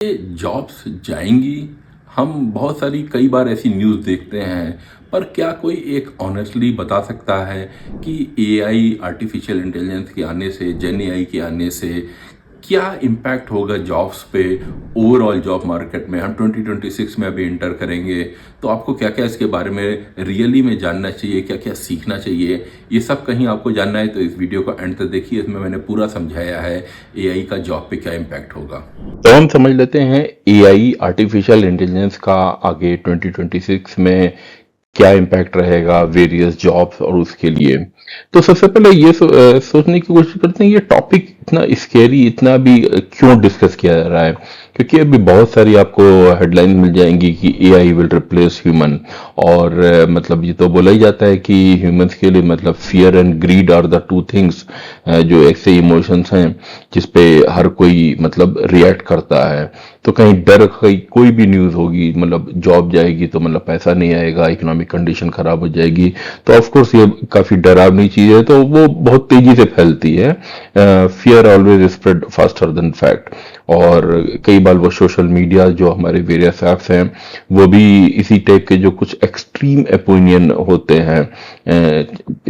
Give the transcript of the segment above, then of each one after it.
ये जॉब्स जाएंगी। हम बहुत सारी कई बार ऐसी न्यूज़ देखते हैं, पर क्या कोई एक ऑनेस्टली बता सकता है कि एआई आर्टिफिशियल इंटेलिजेंस के आने से, जेन एआई के आने से क्या इम्पैक्ट होगा जॉब्स पे, ओवरऑल जॉब मार्केट में? हम 2026 में अभी इंटर करेंगे, तो आपको क्या क्या इसके बारे में रियली में जानना चाहिए, क्या क्या सीखना चाहिए, ये सब कहीं आपको जानना है तो इस वीडियो को एंड तक देखिए। इसमें मैंने पूरा समझाया है एआई का जॉब पे क्या इम्पैक्ट होगा। तो हम समझ लेते हैं एआई आर्टिफिशियल इंटेलिजेंस का आगे 2026 में क्या इम्पैक्ट रहेगा वेरियस जॉब्स और उसके लिए। तो सबसे पहले ये सोचने की कोशिश करते हैं ये टॉपिक इतना स्केरी इतना भी क्यों डिस्कस किया जा रहा है, क्योंकि अभी बहुत सारी आपको हेडलाइन मिल जाएंगी कि एआई विल रिप्लेस ह्यूमन। और मतलब ये तो बोला ही जाता है कि ह्यूमंस के लिए मतलब fear and greed are the two things, जो ऐसे इमोशंस हैं जिस पे हर कोई मतलब रिएक्ट करता है। तो कहीं डर, कहीं कोई भी न्यूज़ होगी मतलब जॉब जाएगी तो मतलब पैसा नहीं आएगा, इकोनॉमिक कंडीशन खराब हो जाएगी, तो ऑफ कोर्स ये काफी डरावनी चीज है, तो वो बहुत तेजी से फैलती है। Fear always spread faster than fact. और कई बार वो सोशल मीडिया जो हमारे वेरियस ऐप्स हैं वो भी इसी टाइप के जो कुछ एक्सट्रीम ओपिनियन होते हैं,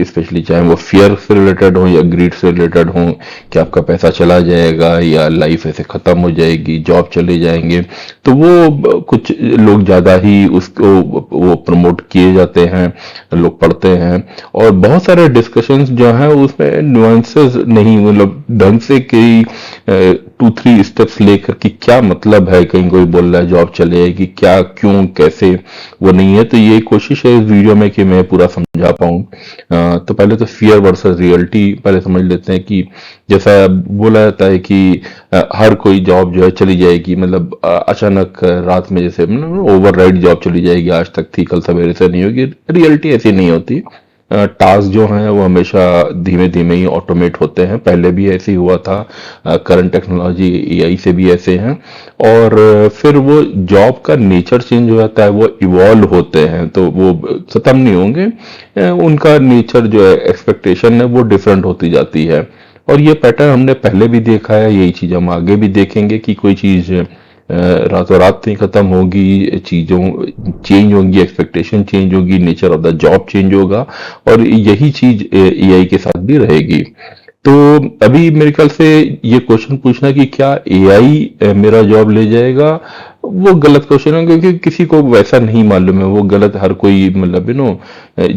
स्पेशली चाहे वो फियर से रिलेटेड हो या ग्रीड से रिलेटेड हो, कि आपका पैसा चला जाएगा या लाइफ ऐसे खत्म हो जाएगी, जॉब चले जाएंगे, तो वो कुछ लोग ज्यादा ही उसको वो प्रमोट किए जाते हैं, लोग पढ़ते हैं। और बहुत सारे डिस्कशंस जो हैं उसमें नुआंसेस नहीं, मतलब ढंग से कई 2-3 स्टेप्स लेकर कि क्या मतलब है, कहीं कोई बोल रहा है जॉब चले जाएगी, क्या क्यों कैसे, वो नहीं है। तो ये कोशिश है इस वीडियो में कि मैं पूरा समझा पाऊँ। तो पहले तो फियर वर्सेस रियलिटी पहले समझ लेते हैं कि जैसा बोला जाता है कि हर कोई जॉब जो है चली जाएगी, मतलब अचानक रात में जैसे ओवरनाइट जॉब चली जाएगी, आज तक थी कल सवेरे से नहीं होगी। रियलिटी ऐसी नहीं होती। टास्क जो हैं वो हमेशा धीमे धीमे ही ऑटोमेट होते हैं, पहले भी ऐसे ही हुआ था, करंट टेक्नोलॉजी एआई से भी ऐसे हैं। और फिर वो जॉब का नेचर चेंज हो जाता है, वो इवॉल्व होते हैं, तो वो खत्म नहीं होंगे। उनका नेचर जो है, एक्सपेक्टेशन है, वो डिफरेंट होती जाती है। और ये पैटर्न हमने पहले भी देखा है, यही चीज हम आगे भी देखेंगे कि कोई चीज रातों रात नहीं खत्म होगी, चीजों चेंज होंगी, एक्सपेक्टेशन चेंज होगी, nature of the job change होगा। और यही चीज एआई के साथ भी रहेगी। तो अभी मेरे ख्याल से ये क्वेश्चन पूछना कि क्या एआई मेरा जॉब ले जाएगा, वो गलत क्वेश्चन है, क्योंकि किसी को वैसा नहीं मालूम है, वो गलत, हर कोई मतलब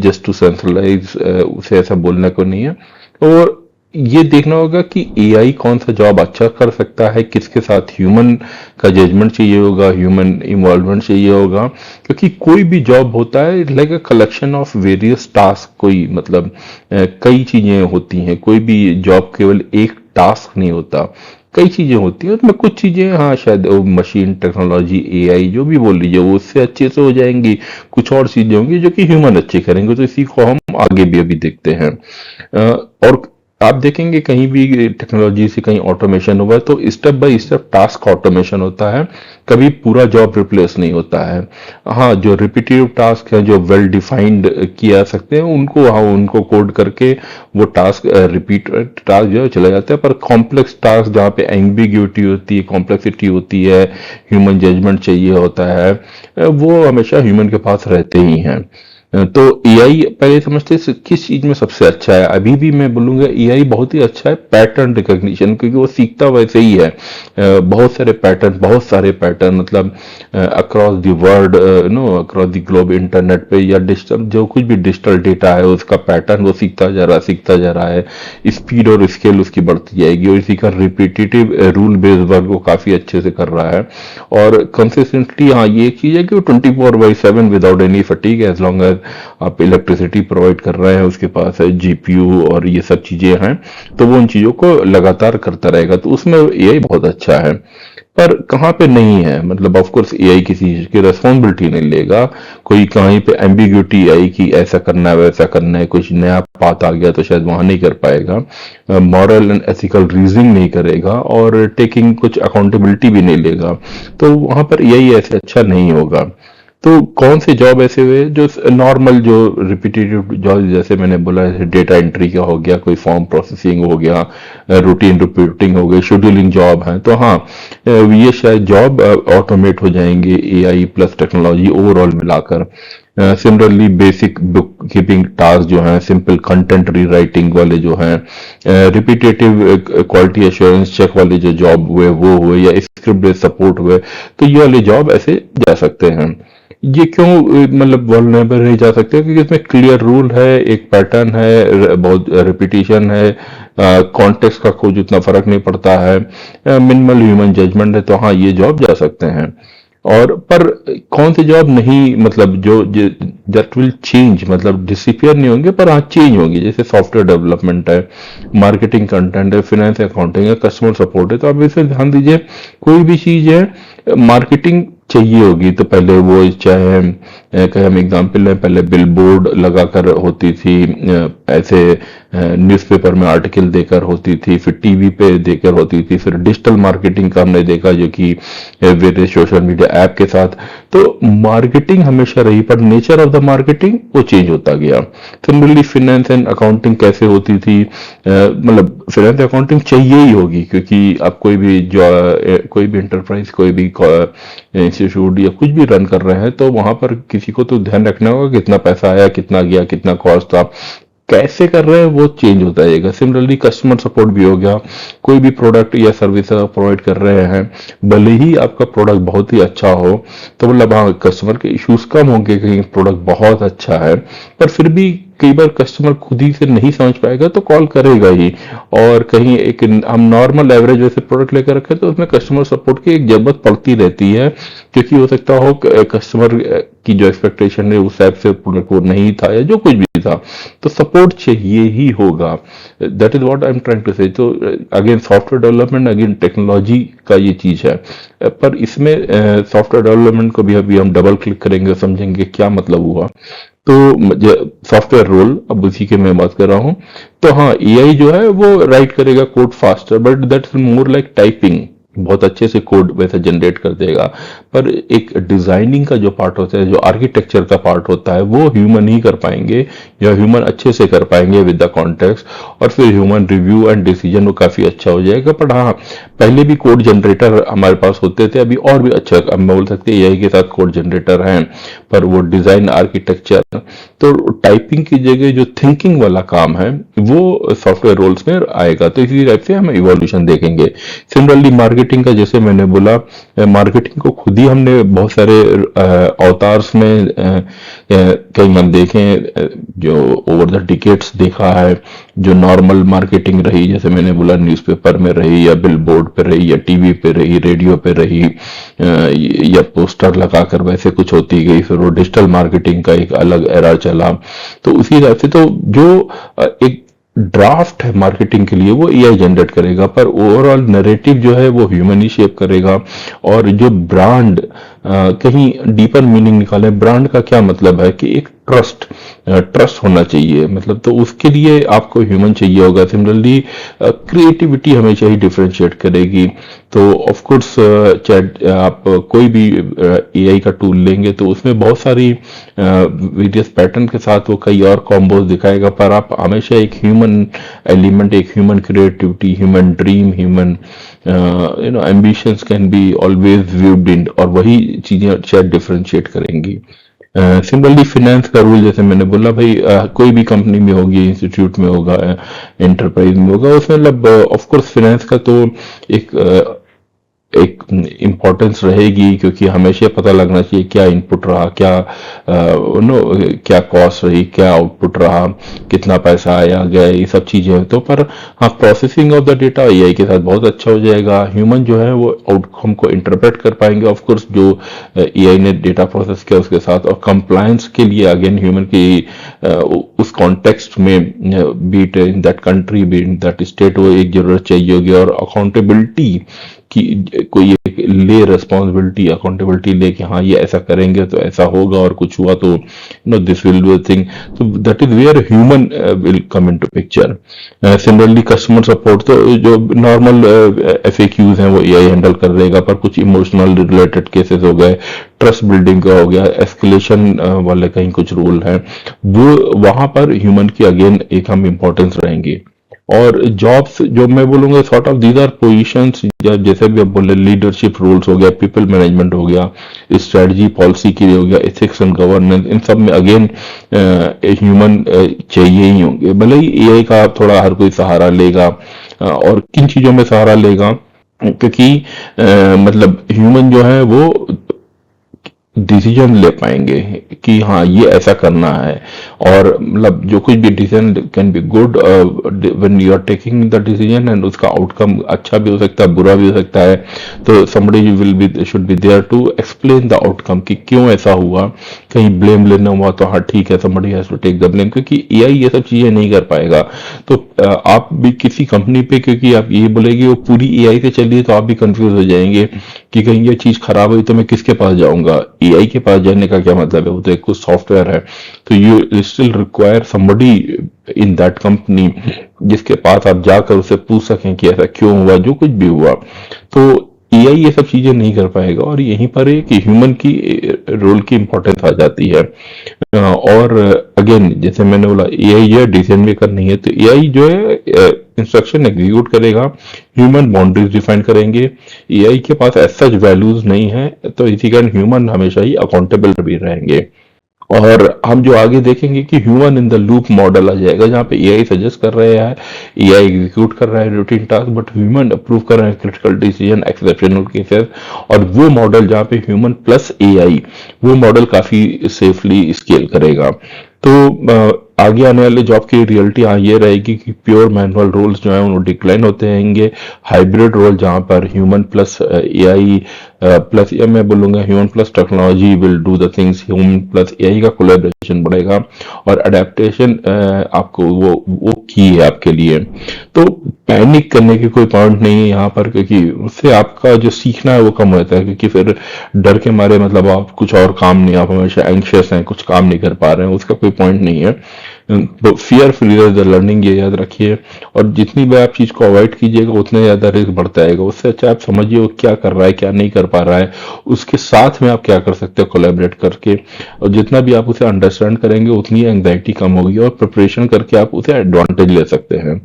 जस्ट टू सेंट्रलाइज उसे ऐसा बोलने को नहीं है। और ये देखना होगा कि एआई कौन सा जॉब अच्छा कर सकता है, किसके साथ ह्यूमन का जजमेंट चाहिए होगा, ह्यूमन इन्वॉल्वमेंट चाहिए होगा। क्योंकि कोई भी जॉब होता है like a collection of various task, कोई मतलब कई चीजें होती हैं, कोई भी जॉब केवल एक टास्क नहीं होता, कई चीजें होती हैं। उसमें कुछ चीजें हाँ शायद मशीन टेक्नोलॉजी एआई जो भी बोल लीजिए वो उससे अच्छे से हो जाएंगी, कुछ और चीजें होंगी जो कि ह्यूमन अच्छे करेंगे। तो इसी को हम आगे भी अभी देखते हैं। और आप देखेंगे कहीं भी टेक्नोलॉजी से कहीं ऑटोमेशन हुआ है तो step by step task automation होता है, कभी पूरा जॉब रिप्लेस नहीं होता है। हाँ, जो रिपीटिव टास्क है जो वेल डिफाइंड किया जा सकते हैं उनको, हाँ उनको कोड करके वो टास्क रिपीट टास्क जो है चला जाता है। पर कॉम्प्लेक्स टास्क जहाँ पे एम्बिग्यूटी होती है, कॉम्प्लेक्सिटी होती है, ह्यूमन जजमेंट चाहिए होता है, वो हमेशा ह्यूमन के पास रहते ही हैं। तो एआई पहले समझते हैं किस चीज में सबसे अच्छा है। अभी भी मैं बोलूंगा एआई बहुत ही अच्छा है पैटर्न रिकॉग्निशन, क्योंकि वो सीखता वैसे ही है। बहुत सारे पैटर्न मतलब across the world, across the globe, internet पे या डिजिटल जो कुछ भी डिजिटल डेटा है उसका पैटर्न वो सीखता जा रहा है। स्पीड और स्केल उसकी बढ़ती जाएगी, और इसी का रिपीटेटिव रूल बेस्ड वर्क वो काफी अच्छे से कर रहा है। और कंसिस्टेंटली, हाँ ये एक चीज है कि वो 24/7 without any fatigue, as long as आप इलेक्ट्रिसिटी प्रोवाइड कर रहे हैं, उसके पास है जीपीयू और ये सब चीजें हैं, तो वो उन चीजों को लगातार करता रहेगा। तो उसमें एआई बहुत अच्छा है। पर कहाँ पे नहीं है, मतलब ऑफ कोर्स एआई किसी चीज की रेस्पॉन्सिबिलिटी नहीं लेगा। कोई कहीं पे एम्बिग्यूटी आई कि ऐसा करना है वैसा करना है, कुछ नया बात आ गया तो शायद वहां नहीं कर पाएगा, मॉरल एंड एथिकल रीजनिंग नहीं करेगा, और टेकिंग कुछ अकाउंटेबिलिटी भी नहीं लेगा, तो वहां पर एआई ऐसे अच्छा नहीं होगा। तो कौन से जॉब ऐसे हुए जो नॉर्मल, जो रिपीटेटिव जॉब, जैसे मैंने बोला, जैसे डेटा एंट्री का हो गया, कोई फॉर्म प्रोसेसिंग हो गया, रूटीन रिपोर्टिंग हो गई, शेड्यूलिंग जॉब है, तो हाँ, ये शायद जॉब ऑटोमेट हो जाएंगे एआई प्लस टेक्नोलॉजी ओवरऑल मिलाकर। Similarly basic book keeping task जो हैं, सिंपल कंटेंट रीराइटिंग वाले जो हैं, रिपीटेटिव क्वालिटी एश्योरेंस चेक वाले जो जॉब हुए वो हुए, या स्क्रिप्ट बेस्ड सपोर्ट हुए, तो ये वाले जॉब ऐसे जा सकते हैं। ये क्यों मतलब वल्नरेबल नहीं जा सकते? क्योंकि इसमें क्लियर रूल है, एक पैटर्न है, बहुत रिपीटिशन है, कॉन्टेक्स्ट का कुछ उतना फर्क नहीं पड़ता है, मिनिमल ह्यूमन जजमेंट है, तो हाँ, ये जॉब जा सकते हैं। और पर कौन सी जॉब नहीं, मतलब जो दैट विल चेंज, मतलब डिसअपियर नहीं होंगे, पर हाँ चेंज होंगे, जैसे सॉफ्टवेयर डेवलपमेंट है, मार्केटिंग कंटेंट है, फाइनेंस अकाउंटिंग है, कस्टमर सपोर्ट है, तो आप इसमें ध्यान दीजिए, कोई भी चीज है मार्केटिंग चाहिए होगी, तो पहले वो चाहे कहीं हम एग्जाम्पल लें, पहले बिलबोर्ड लगाकर होती थी, ऐसे न्यूज़पेपर में आर्टिकल देकर होती थी, फिर टीवी पे देकर होती थी, फिर डिजिटल मार्केटिंग का हमने देखा जो कि वेरियस सोशल मीडिया ऐप के साथ। तो मार्केटिंग हमेशा रही, पर नेचर ऑफ द मार्केटिंग वो चेंज होता गया। सिमिलरली फाइनेंस एंड अकाउंटिंग कैसे होती थी, मतलब फाइनेंस अकाउंटिंग चाहिए ही होगी, क्योंकि आप कोई भी इंटरप्राइज, कोई भी इंस्टीट्यूट या कुछ भी रन कर रहे हैं, तो वहां पर किसी को तो ध्यान रखना होगा कितना पैसा आया, कितना गया, कितना कॉस्ट था, कैसे कर रहे हैं, वो चेंज होता जाएगा। सिमिलरली कस्टमर सपोर्ट भी हो गया, कोई भी प्रोडक्ट या सर्विस प्रोवाइड कर रहे हैं, भले ही आपका प्रोडक्ट बहुत ही अच्छा हो, तो मतलब हाँ, कस्टमर के इश्यूज कम होंगे, कहीं प्रोडक्ट बहुत अच्छा है, पर फिर भी कई बार कस्टमर खुद ही से नहीं समझ पाएगा तो कॉल करेगा ही। और कहीं एक हम नॉर्मल एवरेज वैसे प्रोडक्ट लेकर रखे तो उसमें कस्टमर सपोर्ट की एक जरूरत पड़ती रहती है, क्योंकि हो सकता हो कस्टमर की जो एक्सपेक्टेशन है उस टाइप से प्रोडक्ट वो नहीं था, या जो कुछ भी था, तो सपोर्ट चाहिए ही होगा। That is what I am trying to say. तो again software development, again technology का ये चीज है, पर इसमें सॉफ्टवेयर डेवलपमेंट को भी अभी हम डबल क्लिक करेंगे, समझेंगे क्या मतलब हुआ। तो सॉफ्टवेयर रोल, अब उसी के मैं बात कर रहा हूँ। तो हाँ, एआई जो है वो राइट करेगा code faster, but that's more like typing, बहुत अच्छे से कोड वैसे जनरेट कर देगा, पर एक डिजाइनिंग का जो पार्ट होता है, जो आर्किटेक्चर का पार्ट होता है, वो ह्यूमन ही कर पाएंगे, या ह्यूमन अच्छे से कर पाएंगे विद द कॉन्टेक्स्ट, और फिर ह्यूमन रिव्यू एंड डिसीजन वो काफी अच्छा हो जाएगा। पर हाँ, पहले भी कोड जनरेटर हमारे पास होते थे, अभी और भी अच्छा, अब मैं बोल सकते हैं एआई के साथ कोड जनरेटर हैं, पर वो डिजाइन आर्किटेक्चर, तो टाइपिंग की जगह जो थिंकिंग वाला काम है वो सॉफ्टवेयर रोल्स में आएगा। तो इसी टाइप से हम इवोल्यूशन देखेंगे। सिमिलरली मार्केटिंग का, जैसे मैंने बोला, मार्केटिंग को खुद ही हमने बहुत सारे अवतार्स में कहीं हम देखें, जो ओवर द डिकेट्स देखा है, जो नॉर्मल मार्केटिंग रही, जैसे मैंने बोला न्यूज़पेपर में रही, या बिलबोर्ड पे रही, या टीवी पे रही, रेडियो पे रही, या पोस्टर लगाकर वैसे कुछ होती गई, फिर वो डिजिटल मार्केटिंग का एक अलग एरा चला। तो उसी हिसाब से तो जो एक ड्राफ्ट है मार्केटिंग के लिए वो एआई जनरेट करेगा, पर ओवरऑल नैरेटिव जो है वो ह्यूमन ही शेप करेगा। और जो ब्रांड, कहीं डीपर मीनिंग निकाले, ब्रांड का क्या मतलब है कि एक ट्रस्ट होना चाहिए, मतलब तो उसके लिए आपको ह्यूमन चाहिए होगा। सिमिलरली क्रिएटिविटी हमेशा ही डिफरेंशिएट करेगी। तो ऑफ कोर्स चैट, आप कोई भी एआई का टूल लेंगे तो उसमें बहुत सारी वेरियस पैटर्न के साथ वो कई और कॉम्बोज दिखाएगा, पर आप हमेशा एक ह्यूमन एलिमेंट, एक human creativity, human dream, human ambitions can be always viewed in, और वही चीजें शायद डिफरेंशिएट करेंगी। सिमिलरली फिनेंस का रूल, जैसे मैंने बोला भाई, कोई भी कंपनी में होगी, इंस्टीट्यूट में होगा, एंटरप्राइज में होगा, उसमें मतलब ऑफ कोर्स फिनेंस का तो एक इम्पोर्टेंस रहेगी, क्योंकि हमेशा पता लगना चाहिए क्या इनपुट रहा, क्या क्या कॉस्ट रही, क्या आउटपुट रहा, कितना पैसा आया गया, ये सब चीजें। तो पर हाँ, processing of the data AI के साथ बहुत अच्छा हो जाएगा। ह्यूमन जो है वो आउटकम को इंटरप्रेट कर पाएंगे, ऑफ कोर्स जो एआई ने डेटा प्रोसेस किया उसके साथ। और कंप्लायंस के लिए अगेन ह्यूमन की उस कॉन्टेक्स्ट में, be it in that country, be it in that state, वो एक जरूरत चाहिए होगी। और अकाउंटेबिलिटी कि कोई एक ले रिस्पॉन्सिबिलिटी अकाउंटेबिलिटी ले कि हाँ ये ऐसा करेंगे तो ऐसा होगा, और कुछ हुआ तो दिस विल बी थिंग। तो that is where human will come into picture. Similarly customer support, तो जो नॉर्मल FAQs हैं वो AI हैंडल कर देगा, पर कुछ इमोशनल रिलेटेड केसेस हो गए, ट्रस्ट बिल्डिंग का हो गया, एस्केलेशन वाले कहीं कुछ रूल हैं, वो वहां पर ह्यूमन की अगेन एक हम इम्पोर्टेंस रहेंगी। और जॉब्स जो मैं बोलूंगा sort of these are positions, या जैसे भी आप बोले लीडरशिप रोल्स हो गया, पीपल मैनेजमेंट हो गया, स्ट्रेटजी पॉलिसी के लिए हो गया, एथिक्स एंड गवर्नेंस, इन सब में अगेन ह्यूमन चाहिए ही होंगे। भले ही AI का थोड़ा हर कोई सहारा लेगा, और किन चीजों में सहारा लेगा, क्योंकि मतलब ह्यूमन जो है वो डिसीजन ले पाएंगे कि हाँ ये ऐसा करना है। और मतलब जो कुछ भी decision can be good when you are taking the decision, and उसका आउटकम अच्छा भी हो सकता है, बुरा भी हो सकता है। तो somebody will be should be there to explain the outcome कि क्यों ऐसा हुआ। कहीं ब्लेम लेना हुआ तो हाँ ठीक है, somebody has to take the blame, क्योंकि AI ये सब चीजें नहीं कर पाएगा। तो आप भी किसी कंपनी पे, क्योंकि आप ये बोलेगी वो पूरी AI से चलिए, तो आप भी कंफ्यूज हो जाएंगे कि कहीं ये चीज खराब हुई तो मैं किसके पास जाऊंगा। AI के पास जाने का क्या मतलब है, वो तो एक कुछ सॉफ्टवेयर है। तो you still require somebody in that company जिसके पास आप जाकर उससे पूछ सकें कि ऐसा क्यों हुआ, जो कुछ भी हुआ। तो AI ये सब चीजें नहीं कर पाएगा, और यहीं पर है कि ह्यूमन की रोल की इंपॉर्टेंस आ जाती है। और अगेन जैसे मैंने बोला, AI जो है डिसीजन मेकर नहीं है, तो AI जो है इंस्ट्रक्शन एग्जीक्यूट करेगा, ह्यूमन बाउंड्रीज डिफाइन करेंगे। AI के पास एज सच वैल्यूज नहीं है, तो इसी कारण ह्यूमन हमेशा ही अकाउंटेबल भी रहेंगे। और हम जो आगे देखेंगे कि human in the loop model आ जाएगा, जहाँ पे AI सजेस्ट कर रहे हैं, AI एग्जीक्यूट कर रहा है routine task, but human approve कर रहे हैं क्रिटिकल डिसीजन, एक्सेप्शनल केसेस। और वो मॉडल जहाँ पे ह्यूमन प्लस AI, वो मॉडल काफी सेफली स्केल करेगा। तो आगे आने वाले जॉब की रियलिटी ये रहेगी कि प्योर मैनुअल रोल्स जो है वो डिक्लाइन होते रहेंगे। हाइब्रिड रोल जहाँ पर ह्यूमन प्लस AI प्लस, या मैं बोलूंगा human plus technology will do the things, human plus AI का कोलैबोरेशन बढ़ेगा, और अडेप्टेशन आपको वो की है आपके लिए। तो पैनिक करने की कोई पॉइंट नहीं है यहाँ पर, क्योंकि उससे आपका जो सीखना है वो कम होता है, क्योंकि फिर डर के मारे मतलब आप कुछ और काम नहीं, आप हमेशा एंग्शियस हैं, कुछ काम नहीं कर पा रहे हैं, उसका कोई पॉइंट नहीं है। तो फियर फ्री द लर्निंग, ये याद रखिए। और जितनी बार आप चीज को अवॉइड कीजिएगा उतने ज्यादा रिस्क बढ़ता जाएगा। उससे अच्छा आप समझिए वो क्या कर रहा है, क्या नहीं कर पा रहा है, उसके साथ में आप क्या कर सकते हो कोलैबोरेट करके। और जितना भी आप उसे अंडरस्टैंड करेंगे उतनी एंग्जाइटी कम होगी, और प्रिपरेशन करके आप उसे एडवांटेज ले सकते हैं।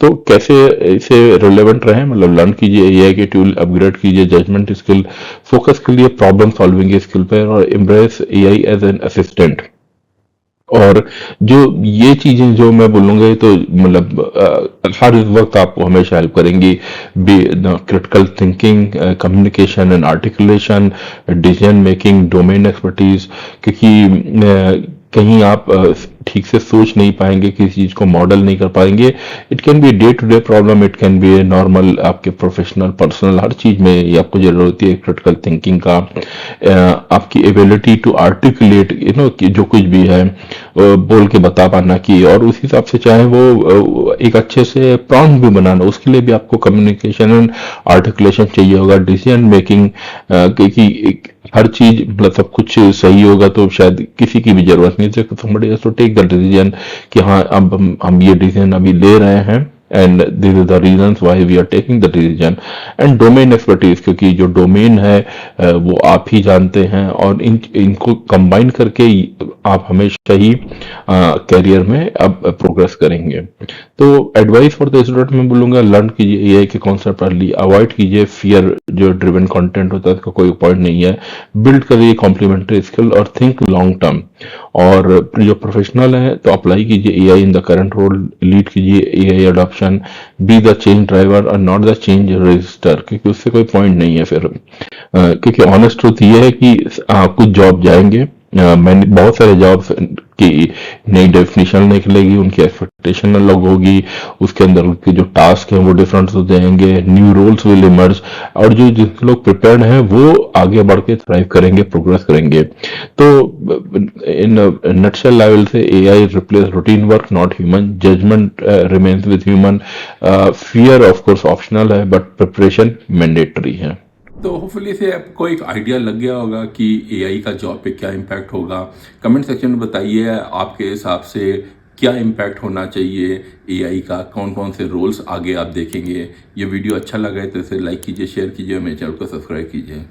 तो कैसे इसे रिलेवेंट रहे, मतलब लर्न कीजिए, AI के टूल अपग्रेड कीजिए, जजमेंट स्किल फोकस कीजिए, प्रॉब्लम सॉल्विंग स्किल पर, और embrace AI as an assistant. और जो ये चीजें जो मैं बोलूंगा, ये तो मतलब हर वक्त आपको हमेशा हेल्प करेंगी। Critical thinking, communication and articulation, decision making, domain expertise, क्योंकि कहीं आप ठीक से सोच नहीं पाएंगे, किसी चीज को मॉडल नहीं कर पाएंगे। It can be day to day problem, it can be a normal आपके प्रोफेशनल पर्सनल, हर चीज में ये आपको जरूरत होती है क्रिटिकल थिंकिंग का। आपकी एबिलिटी टू आर्टिकुलेट कि जो कुछ भी है बोल के बता पाना की, और उस हिसाब से चाहे वो एक अच्छे से प्रॉम्प्ट भी बनाना, उसके लिए भी आपको कम्युनिकेशन एंड आर्टिकुलेशन चाहिए होगा। डिसीजन मेकिंग, क्योंकि हर चीज मतलब सब कुछ सही होगा तो शायद किसी की भी जरूरत नहीं है, somebody has to take the decision कि हाँ अब हम ये डिसीजन अभी ले रहे हैं, and this is the reason why we are taking the decision. And domain expertise, क्योंकि जो डोमेन है वो आप ही जानते हैं, और इनको कंबाइन करके आप हमेशा ही करियर में अब प्रोग्रेस करेंगे। तो एडवाइस फॉर द स्टूडेंट मैं बोलूंगा, लर्न कीजिए AI के कॉन्सेप्ट अर्ली, अवॉइड कीजिए फियर जो ड्रिवन कंटेंट होता है, उसका कोई पॉइंट नहीं है। बिल्ड करिए कॉम्प्लीमेंट्री स्किल, और थिंक लॉन्ग टर्म। और जो प्रोफेशनल है तो अप्लाई कीजिए AI in the current role, lead कीजिए AI adoption, be the change driver और नॉट द चेंज रजिस्टर, क्योंकि उससे कोई पॉइंट नहीं है फिर। क्योंकि ऑनेस्ट ट्रूथ ये है कि कुछ जॉब जाएंगे, मैंने बहुत सारे जॉब्स की नई डेफिनेशन निकलेगी, उनकी एक्सपेक्टेशन अलग होगी, उसके अंदर उनके जो टास्क हैं वो डिफरेंट हो जाएंगे, न्यू रोल्स विल इमर्ज, और जो जितने लोग प्रिपेयर्ड हैं वो आगे बढ़ के थ्राइव करेंगे, प्रोग्रेस करेंगे। तो in nutshell I will say AI replace routine work, not human judgement remains with human, fear of course optional है बट प्रिपरेशन मैंडेटरी है। तो होपफुली से आपको एक आइडिया लग गया होगा कि एआई का जॉब पे क्या इम्पैक्ट होगा। कमेंट सेक्शन में बताइए आपके हिसाब से क्या इम्पैक्ट होना चाहिए एआई का, कौन कौन से रोल्स आगे आप देखेंगे। ये वीडियो अच्छा लगा है तो इसे लाइक कीजिए, शेयर कीजिए, मेरे चैनल को सब्सक्राइब कीजिए।